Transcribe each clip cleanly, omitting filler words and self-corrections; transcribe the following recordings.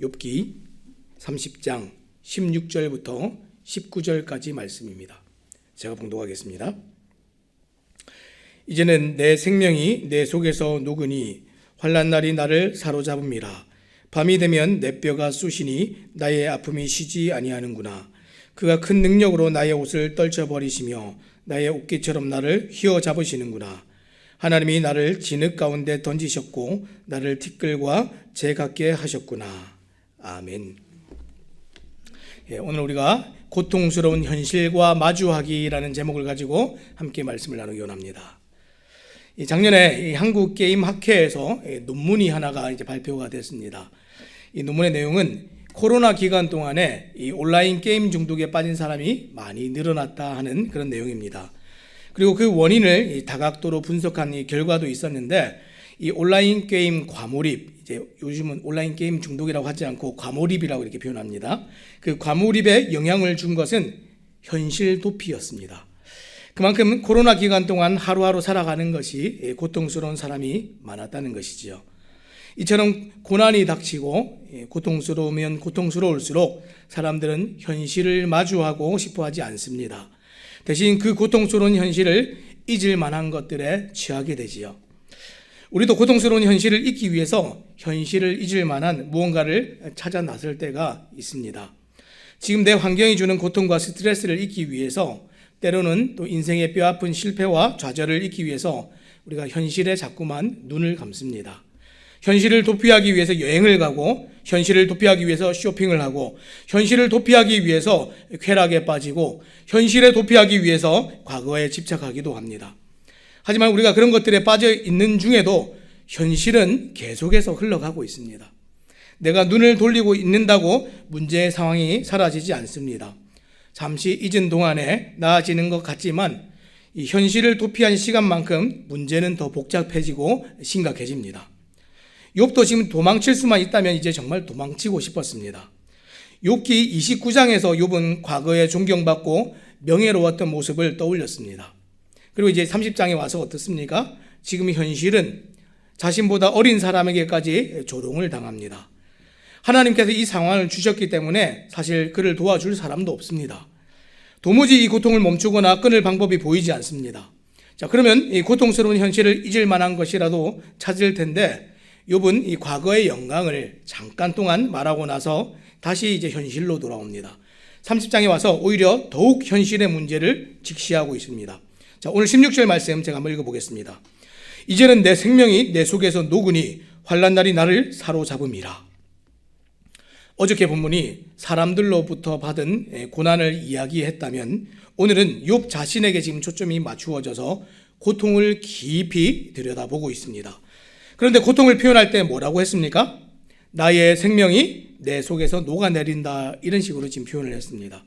욥기 30장 16절부터 19절까지 말씀입니다. 제가 봉독하겠습니다. 이제는 내 생명이 내 속에서 녹으니 환난 날이 나를 사로잡음이라. 밤이 되면 내 뼈가 쑤시니 나의 아픔이 쉬지 아니하는구나. 그가 큰 능력으로 나의 옷을 떨쳐버리시며 나의 옷깃처럼 나를 휘어잡으시는구나. 하나님이 나를 진흙 가운데 던지셨고 나를 티끌과 재 같게 하셨구나. 아멘. 오늘 우리가 고통스러운 현실과 마주하기라는 제목을 가지고 함께 말씀을 나누기 원합니다. 작년에 한국게임학회에서 논문이 하나가 이제 발표가 됐습니다. 이 논문의 내용은 코로나 기간 동안에 이 온라인 게임 중독에 빠진 사람이 많이 늘어났다 하는 그런 내용입니다. 그리고 그 원인을 다각도로 분석한 이 결과도 있었는데, 이 온라인 게임 과몰입, 이제 요즘은 온라인 게임 중독이라고 하지 않고 과몰입이라고 이렇게 표현합니다. 그 과몰입에 영향을 준 것은 현실 도피였습니다. 그만큼 코로나 기간 동안 하루하루 살아가는 것이 고통스러운 사람이 많았다는 것이지요. 이처럼 고난이 닥치고 고통스러우면 고통스러울수록 사람들은 현실을 마주하고 싶어 하지 않습니다. 대신 그 고통스러운 현실을 잊을 만한 것들에 취하게 되지요. 우리도 고통스러운 현실을 잊기 위해서 현실을 잊을 만한 무언가를 찾아 나설 때가 있습니다. 지금 내 환경이 주는 고통과 스트레스를 잊기 위해서, 때로는 또 인생의 뼈아픈 실패와 좌절을 잊기 위해서 우리가 현실에 자꾸만 눈을 감습니다. 현실을 도피하기 위해서 여행을 가고, 현실을 도피하기 위해서 쇼핑을 하고, 현실을 도피하기 위해서 쾌락에 빠지고, 현실에 도피하기 위해서 과거에 집착하기도 합니다. 하지만 우리가 그런 것들에 빠져 있는 중에도 현실은 계속해서 흘러가고 있습니다. 내가 눈을 돌리고 있는다고 문제의 상황이 사라지지 않습니다. 잠시 잊은 동안에 나아지는 것 같지만 이 현실을 도피한 시간만큼 문제는 더 복잡해지고 심각해집니다. 욥도 지금 도망칠 수만 있다면 이제 정말 도망치고 싶었습니다. 욥기 29장에서 욥은 과거에 존경받고 명예로웠던 모습을 떠올렸습니다. 그리고 이제 30장에 와서 어떻습니까? 지금 현실은 자신보다 어린 사람에게까지 조롱을 당합니다. 하나님께서 이 상황을 주셨기 때문에 사실 그를 도와줄 사람도 없습니다. 도무지 이 고통을 멈추거나 끊을 방법이 보이지 않습니다. 자, 그러면 이 고통스러운 현실을 잊을 만한 것이라도 찾을 텐데, 욥은 이 과거의 영광을 잠깐 동안 말하고 나서 다시 이제 현실로 돌아옵니다. 30장에 와서 오히려 더욱 현실의 문제를 직시하고 있습니다. 자, 오늘 16절 말씀 제가 한번 읽어보겠습니다. 이제는 내 생명이 내 속에서 녹으니 환난 날이 나를 사로잡음이라. 어저께 본문이 사람들로부터 받은 고난을 이야기했다면, 오늘은 욥 자신에게 지금 초점이 맞추어져서 고통을 깊이 들여다보고 있습니다. 그런데 고통을 표현할 때 뭐라고 했습니까? 나의 생명이 내 속에서 녹아내린다, 이런 식으로 지금 표현을 했습니다.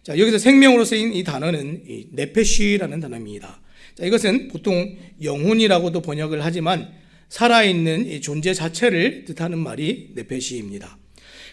자, 여기서 생명으로 쓰인 이 단어는 이 네페시라는 단어입니다. 자, 이것은 보통 영혼이라고도 번역을 하지만 살아있는 이 존재 자체를 뜻하는 말이 네페시입니다.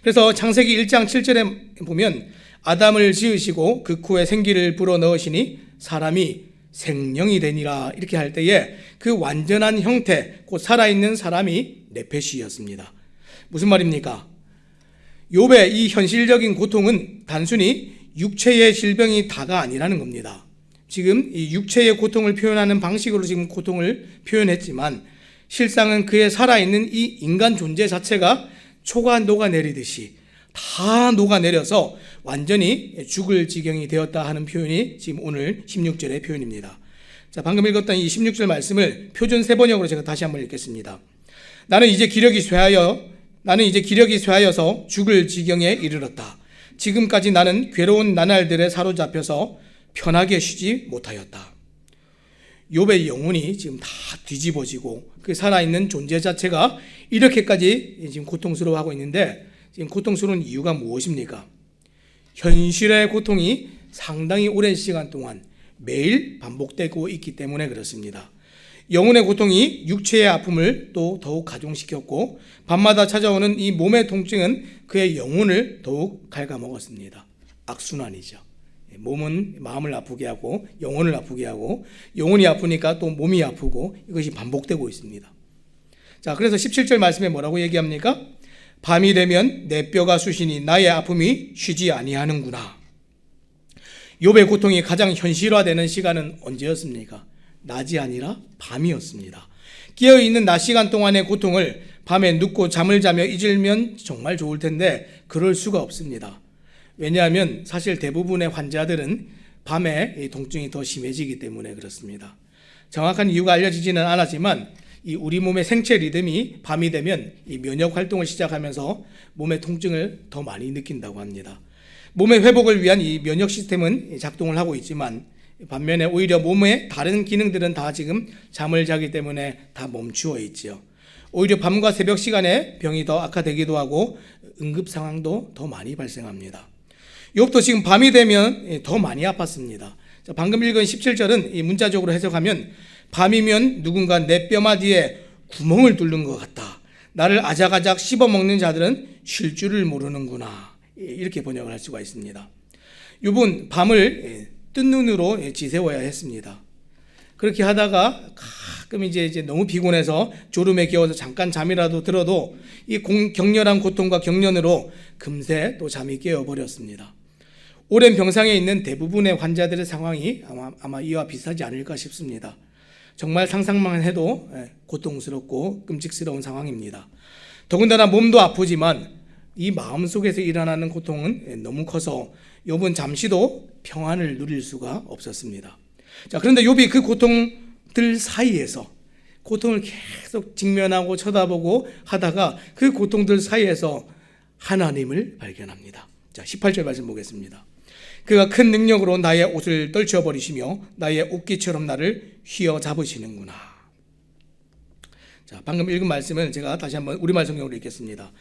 그래서 창세기 1장 7절에 보면 아담을 지으시고 그 코에 생기를 불어넣으시니 사람이 생령이 되니라, 이렇게 할 때에 그 완전한 형태, 곧 살아있는 사람이 네페시였습니다. 무슨 말입니까? 욥의 이 현실적인 고통은 단순히 육체의 질병이 다가 아니라는 겁니다. 지금 이 육체의 고통을 표현하는 방식으로 지금 고통을 표현했지만, 실상은 그의 살아있는 이 인간 존재 자체가 초가 녹아내리듯이 다 녹아내려서 완전히 죽을 지경이 되었다 하는 표현이 지금 오늘 16절의 표현입니다. 자, 방금 읽었던 이 16절 말씀을 표준 세번역으로 제가 다시 한번 읽겠습니다. 나는 이제 기력이 쇠하여서 죽을 지경에 이르렀다. 지금까지 나는 괴로운 나날들에 사로잡혀서 편하게 쉬지 못하였다. 욥의 영혼이 지금 다 뒤집어지고 그 살아있는 존재 자체가 이렇게까지 지금 고통스러워하고 있는데, 지금 고통스러운 이유가 무엇입니까? 현실의 고통이 상당히 오랜 시간 동안 매일 반복되고 있기 때문에 그렇습니다. 영혼의 고통이 육체의 아픔을 또 더욱 가중시켰고, 밤마다 찾아오는 이 몸의 통증은 그의 영혼을 더욱 갉아먹었습니다. 악순환이죠. 몸은 마음을 아프게 하고 영혼을 아프게 하고, 영혼이 아프니까 또 몸이 아프고, 이것이 반복되고 있습니다. 자, 그래서 17절 말씀에 뭐라고 얘기합니까? 밤이 되면 내 뼈가 쑤시니 나의 아픔이 쉬지 아니하는구나. 욥의 고통이 가장 현실화되는 시간은 언제였습니까? 낮이 아니라 밤이었습니다. 깨어있는 낮 시간 동안의 고통을 밤에 눕고 잠을 자며 잊으면 정말 좋을 텐데 그럴 수가 없습니다. 왜냐하면 사실 대부분의 환자들은 밤에 통증이 더 심해지기 때문에 그렇습니다. 정확한 이유가 알려지지는 않았지만 이 우리 몸의 생체 리듬이 밤이 되면 이 면역 활동을 시작하면서 몸의 통증을 더 많이 느낀다고 합니다. 몸의 회복을 위한 이 면역 시스템은 작동을 하고 있지만 반면에 오히려 몸의 다른 기능들은 다 지금 잠을 자기 때문에 다 멈추어 있지요. 오히려 밤과 새벽 시간에 병이 더 악화되기도 하고 응급 상황도 더 많이 발생합니다. 욥도 지금 밤이 되면 더 많이 아팠습니다. 방금 읽은 17절은 이 문자적으로 해석하면 밤이면 누군가 내 뼈마디에 구멍을 뚫는 것 같다. 나를 아작아작 씹어먹는 자들은 쉴 줄을 모르는구나. 이렇게 번역을 할 수가 있습니다. 욥은 밤을 뜬 눈으로 지새워야 했습니다. 그렇게 하다가 가끔 이제 너무 피곤해서 졸음에 겨워서 잠깐 잠이라도 들어도 이 격렬한 고통과 경련으로 금세 또 잠이 깨어버렸습니다. 오랜 병상에 있는 대부분의 환자들의 상황이 아마 이와 비슷하지 않을까 싶습니다. 정말 상상만 해도 고통스럽고 끔찍스러운 상황입니다. 더군다나 몸도 아프지만 이 마음속에서 일어나는 고통은 너무 커서 욥은 잠시도 평안을 누릴 수가 없었습니다. 자, 그런데 욥이 그 고통들 사이에서 고통을 계속 직면하고 쳐다보고 하다가 그 고통들 사이에서 하나님을 발견합니다. 자, 18절 말씀 보겠습니다. 그가 큰 능력으로 나의 옷을 떨쳐버리시며 나의 옷깃처럼 나를 휘어잡으시는구나. 자, 방금 읽은 말씀은 제가 다시 한번 우리말 성경으로 읽겠습니다.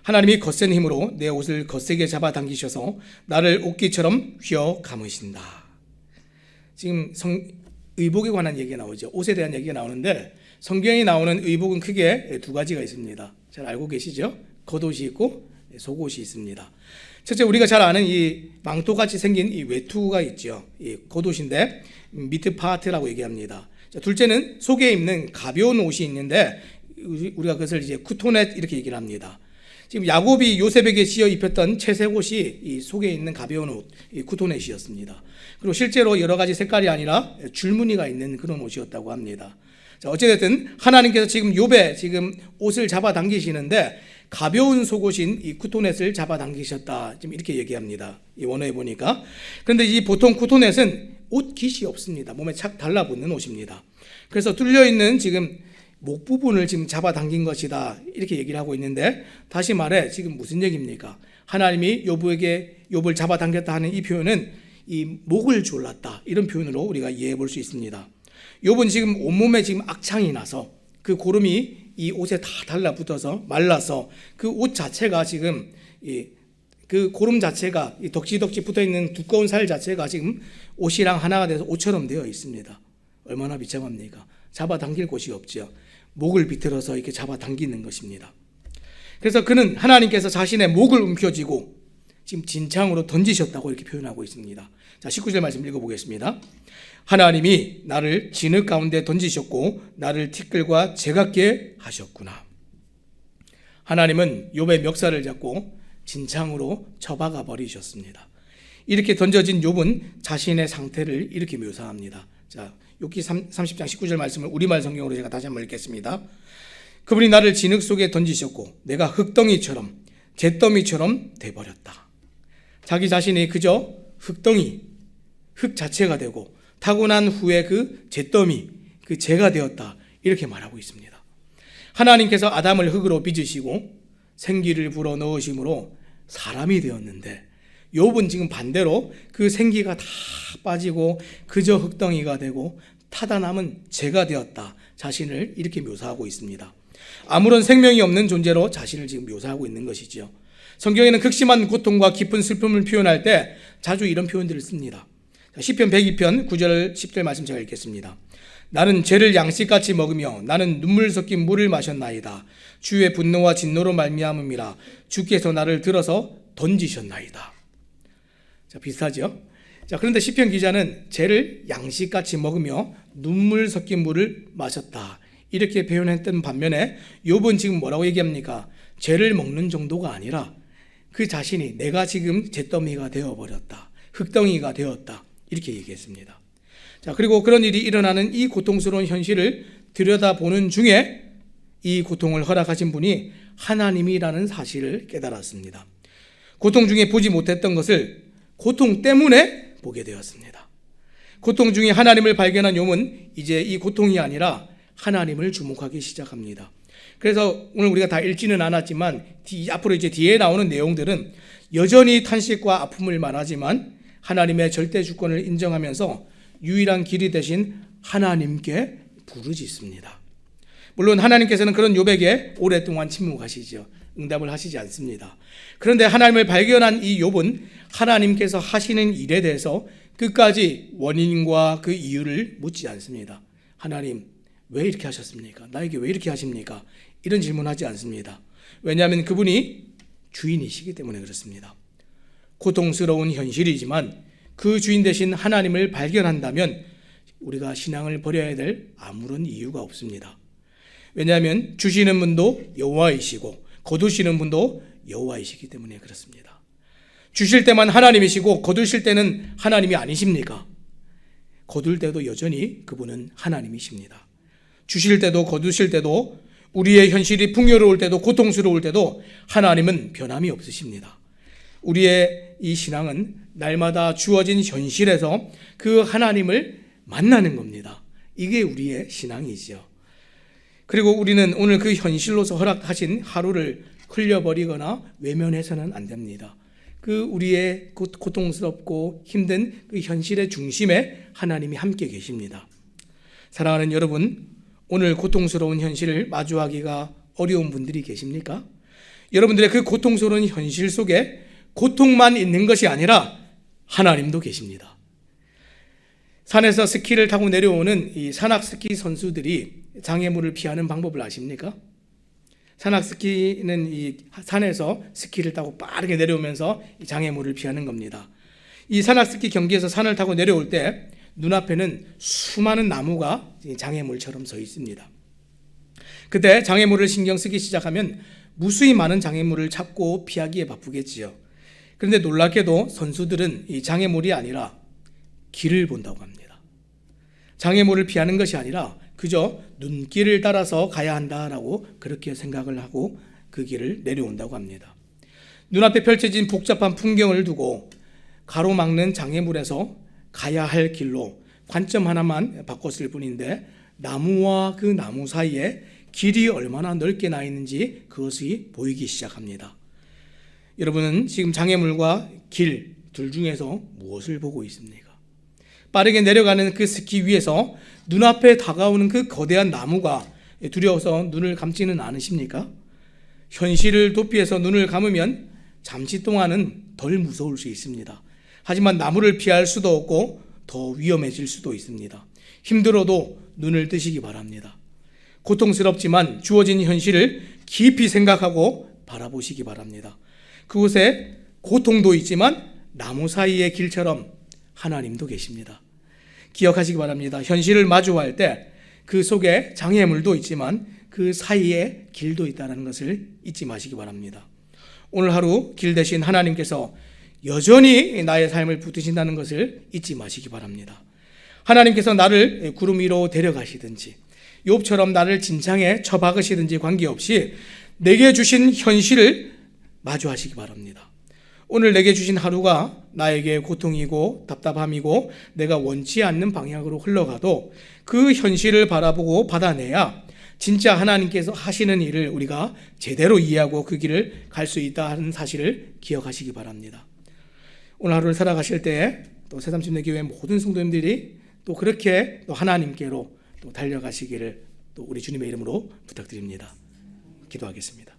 하나님이 거센 힘으로 내 옷을 거세게 잡아당기셔서 나를 옷깃처럼 휘어 감으신다. 지금 의복에 관한 얘기가 나오죠. 옷에 대한 얘기가 나오는데 성경에 나오는 의복은 크게 두 가지가 있습니다. 잘 알고 계시죠? 겉옷이 있고 속옷이 있습니다. 첫째, 우리가 잘 아는 이 망토같이 생긴 이 외투가 있죠. 이 겉옷인데 미트 파트라고 얘기합니다. 자, 둘째는 속에 입는 가벼운 옷이 있는데 우리가 그것을 이제 쿠토넷 이렇게 얘기를 합니다. 지금 야곱이 요셉에게 지어 입혔던 채색 옷이 이 속에 있는 가벼운 옷, 이 쿠토넷이었습니다. 그리고 실제로 여러 가지 색깔이 아니라 줄무늬가 있는 그런 옷이었다고 합니다. 자, 어찌됐든 하나님께서 지금 욥의 지금 옷을 잡아당기시는데 가벼운 속옷인 이 쿠토넷을 잡아당기셨다. 지금 이렇게 얘기합니다. 이 원어에 보니까. 그런데 이 보통 쿠토넷은 옷깃이 없습니다. 몸에 착 달라붙는 옷입니다. 그래서 뚫려있는 지금 목 부분을 지금 잡아당긴 것이다. 이렇게 얘기를 하고 있는데 다시 말해 지금 무슨 얘기입니까? 하나님이 욥을 잡아당겼다 하는 이 표현은 이 목을 졸랐다. 이런 표현으로 우리가 이해해 볼 수 있습니다. 욥은 지금 온몸에 지금 악창이 나서 그 고름이 이 옷에 다 달라붙어서 말라서 그 옷 자체가 지금 그 고름 자체가 이 덕지덕지 붙어있는 두꺼운 살 자체가 지금 옷이랑 하나가 돼서 옷처럼 되어 있습니다. 얼마나 비참합니까? 잡아당길 곳이 없죠. 목을 비틀어서 이렇게 잡아당기는 것입니다. 그래서 그는 하나님께서 자신의 목을 움켜쥐고 지금 진창으로 던지셨다고 이렇게 표현하고 있습니다. 자, 19절 말씀 읽어보겠습니다. 하나님이 나를 진흙 가운데 던지셨고 나를 티끌과 제각게 하셨구나. 하나님은 욥의 멱살을 잡고 진창으로 쳐박아 버리셨습니다. 이렇게 던져진 욥은 자신의 상태를 이렇게 묘사합니다. 자, 욥기 30장 19절 말씀을 우리말 성경으로 제가 다시 한번 읽겠습니다. 그분이 나를 진흙 속에 던지셨고 내가 흙덩이처럼 잿더미처럼 돼버렸다. 자기 자신이 그저 흙덩이, 흙 자체가 되고 타고난 후에 그 잿더미, 그 재가 되었다. 이렇게 말하고 있습니다. 하나님께서 아담을 흙으로 빚으시고 생기를 불어넣으심으로 사람이 되었는데 욥은 지금 반대로 그 생기가 다 빠지고 그저 흙덩이가 되고 타다 남은 재가 되었다. 자신을 이렇게 묘사하고 있습니다. 아무런 생명이 없는 존재로 자신을 지금 묘사하고 있는 것이죠. 성경에는 극심한 고통과 깊은 슬픔을 표현할 때 자주 이런 표현들을 씁니다. 시편 102편 9절 10절 말씀 제가 읽겠습니다. 나는 죄를 양식같이 먹으며 나는 눈물 섞인 물을 마셨나이다. 주의 분노와 진노로 말미암음이라 주께서 나를 들어서 던지셨나이다. 자, 비슷하죠? 자, 그런데 시편 기자는 죄를 양식같이 먹으며 눈물 섞인 물을 마셨다. 이렇게 표현했던 반면에 욥은 지금 뭐라고 얘기합니까? 죄를 먹는 정도가 아니라 그 자신이 내가 지금 잿더미가 되어버렸다, 흙덩이가 되었다, 이렇게 얘기했습니다. 자, 그리고 그런 일이 일어나는 이 고통스러운 현실을 들여다보는 중에 이 고통을 허락하신 분이 하나님이라는 사실을 깨달았습니다. 고통 중에 보지 못했던 것을 고통 때문에 보게 되었습니다. 고통 중에 하나님을 발견한 욥은 이제 이 고통이 아니라 하나님을 주목하기 시작합니다. 그래서 오늘 우리가 다 읽지는 않았지만 앞으로 이제 뒤에 나오는 내용들은 여전히 탄식과 아픔을 말하지만 하나님의 절대 주권을 인정하면서 유일한 길이 되신 하나님께 부르짖습니다. 물론 하나님께서는 그런 욥에게 오랫동안 침묵하시죠. 응답을 하시지 않습니다. 그런데 하나님을 발견한 이 욥은 하나님께서 하시는 일에 대해서 끝까지 원인과 그 이유를 묻지 않습니다. 하나님, 왜 이렇게 하셨습니까? 나에게 왜 이렇게 하십니까? 이런 질문하지 않습니다. 왜냐하면 그분이 주인이시기 때문에 그렇습니다. 고통스러운 현실이지만 그 주인 되신 하나님을 발견한다면 우리가 신앙을 버려야 될 아무런 이유가 없습니다. 왜냐하면 주시는 분도 여호와이시고 거두시는 분도 여호와이시기 때문에 그렇습니다. 주실 때만 하나님이시고 거두실 때는 하나님이 아니십니까? 거둘 때도 여전히 그분은 하나님이십니다. 주실 때도 거두실 때도 우리의 현실이 풍요로울 때도 고통스러울 때도 하나님은 변함이 없으십니다. 우리의 이 신앙은 날마다 주어진 현실에서 그 하나님을 만나는 겁니다. 이게 우리의 신앙이지요. 그리고 우리는 오늘 그 현실로서 허락하신 하루를 흘려버리거나 외면해서는 안 됩니다. 그 우리의 고통스럽고 힘든 그 현실의 중심에 하나님이 함께 계십니다. 사랑하는 여러분, 오늘 고통스러운 현실을 마주하기가 어려운 분들이 계십니까? 여러분들의 그 고통스러운 현실 속에 고통만 있는 것이 아니라 하나님도 계십니다. 산에서 스키를 타고 내려오는 이 산악스키 선수들이 장애물을 피하는 방법을 아십니까? 산악스키는 이 산에서 스키를 타고 빠르게 내려오면서 이 장애물을 피하는 겁니다. 이 산악스키 경기에서 산을 타고 내려올 때 눈앞에는 수많은 나무가 장애물처럼 서 있습니다. 그때 장애물을 신경 쓰기 시작하면 무수히 많은 장애물을 찾고 피하기에 바쁘겠지요. 그런데 놀랍게도 선수들은 이 장애물이 아니라 길을 본다고 합니다. 장애물을 피하는 것이 아니라 그저 눈길을 따라서 가야 한다라고 그렇게 생각을 하고 그 길을 내려온다고 합니다. 눈앞에 펼쳐진 복잡한 풍경을 두고 가로막는 장애물에서 가야 할 길로 관점 하나만 바꿨을 뿐인데 나무와 그 나무 사이에 길이 얼마나 넓게 나 있는지 그것이 보이기 시작합니다. 여러분은 지금 장애물과 길 둘 중에서 무엇을 보고 있습니까? 빠르게 내려가는 그 스키 위에서 눈앞에 다가오는 그 거대한 나무가 두려워서 눈을 감지는 않으십니까? 현실을 도피해서 눈을 감으면 잠시 동안은 덜 무서울 수 있습니다. 하지만 나무를 피할 수도 없고 더 위험해질 수도 있습니다. 힘들어도 눈을 뜨시기 바랍니다. 고통스럽지만 주어진 현실을 깊이 생각하고 바라보시기 바랍니다. 그곳에 고통도 있지만 나무 사이의 길처럼 하나님도 계십니다. 기억하시기 바랍니다. 현실을 마주할 때 그 속에 장애물도 있지만 그 사이에 길도 있다는 것을 잊지 마시기 바랍니다. 오늘 하루 길 대신 하나님께서 여전히 나의 삶을 붙드신다는 것을 잊지 마시기 바랍니다. 하나님께서 나를 구름 위로 데려가시든지 욥처럼 나를 진창에 쳐박으시든지 관계없이 내게 주신 현실을 마주하시기 바랍니다. 오늘 내게 주신 하루가 나에게 고통이고 답답함이고 내가 원치 않는 방향으로 흘러가도 그 현실을 바라보고 받아내야 진짜 하나님께서 하시는 일을 우리가 제대로 이해하고 그 길을 갈 수 있다는 사실을 기억하시기 바랍니다. 오늘 하루를 살아가실 때 또 새삼침례교회 모든 성도님들이 또 그렇게 또 하나님께로 또 달려가시기를 또 우리 주님의 이름으로 부탁드립니다. 기도하겠습니다.